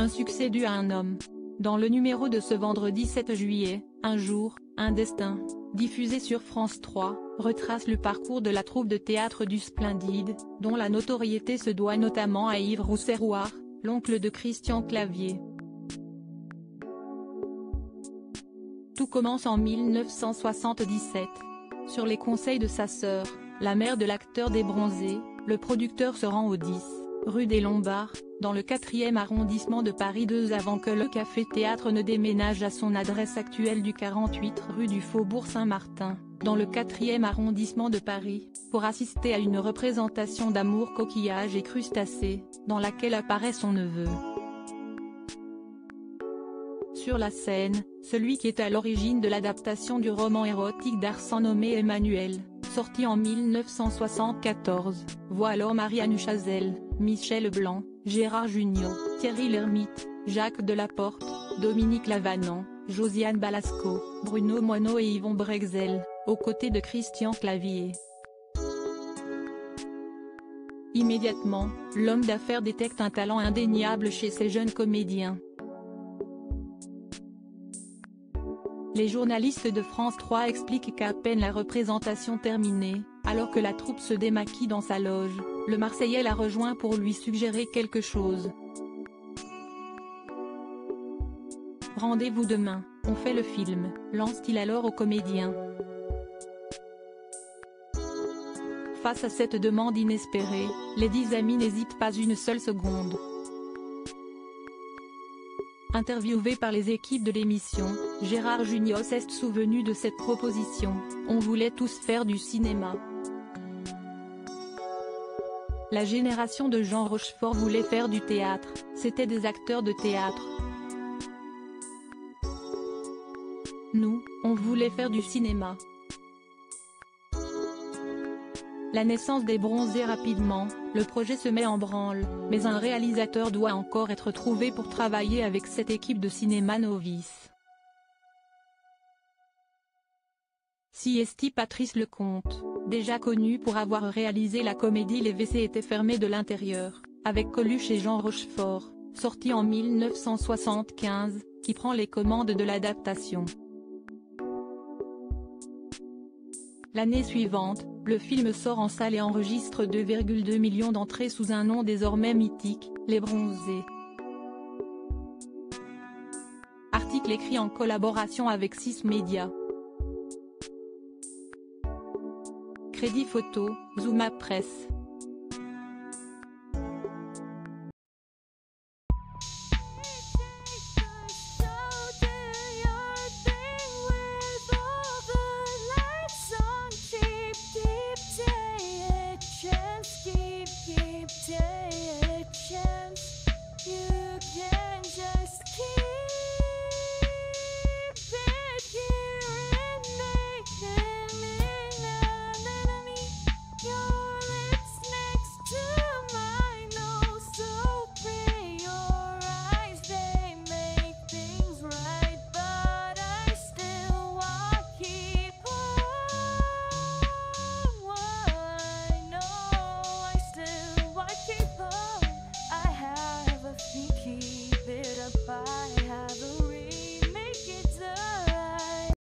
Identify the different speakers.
Speaker 1: Un succès dû à un homme. Dans le numéro de ce vendredi 7 juillet, Un jour, un destin, diffusé sur France 3, retrace le parcours de la troupe de théâtre du Splendide, dont la notoriété se doit notamment à Yves Rousserroir, l'oncle de Christian Clavier. Tout commence en 1977. Sur les conseils de sa sœur, la mère de l'acteur des Bronzés, le producteur se rend au 10, rue des Lombards, dans le 4e arrondissement de Paris 2 avant que le café-théâtre ne déménage à son adresse actuelle du 48 rue du Faubourg Saint-Martin, dans le 4e arrondissement de Paris, pour assister à une représentation d'Amour coquillage et crustacés, dans laquelle apparaît son neveu. Sur la scène, celui qui est à l'origine de l'adaptation du roman érotique d'Arsène nommé Emmanuel, sorti en 1974, voit alors Marianne Chazelle, Michel Blanc, Gérard Jugnot, Thierry Lhermitte, Jacques Delaporte, Dominique Lavanant, Josiane Balasco, Bruno Moineau et Yvon Brexel, aux côtés de Christian Clavier. Immédiatement, l'homme d'affaires détecte un talent indéniable chez ces jeunes comédiens. Les journalistes de France 3 expliquent qu'à peine la représentation terminée, alors que la troupe se démaquille dans sa loge, le Marseillais la rejoint pour lui suggérer quelque chose. Rendez-vous demain, on fait le film, lance-t-il alors aux comédiens. Face à cette demande inespérée, les 10 amis n'hésitent pas une seule seconde. Interviewé par les équipes de l'émission, Gérard Jugnot s'est souvenu de cette proposition: on voulait tous faire du cinéma. La génération de Jean Rochefort voulait faire du théâtre, c'était des acteurs de théâtre. Nous, on voulait faire du cinéma. La naissance des Bronzés rapidement, le projet se met en branle, mais un réalisateur doit encore être trouvé pour travailler avec cette équipe de cinéma novice. Si est Patrice Lecomte, déjà connu pour avoir réalisé la comédie Les WC étaient fermés de l'intérieur, avec Coluche et Jean Rochefort, sorti en 1975, qui prend les commandes de l'adaptation. L'année suivante, le film sort en salle et enregistre 2,2 millions d'entrées sous un nom désormais mythique, Les Bronzés. Article écrit en collaboration avec 6 médias. Crédit photo, Zooma Presse.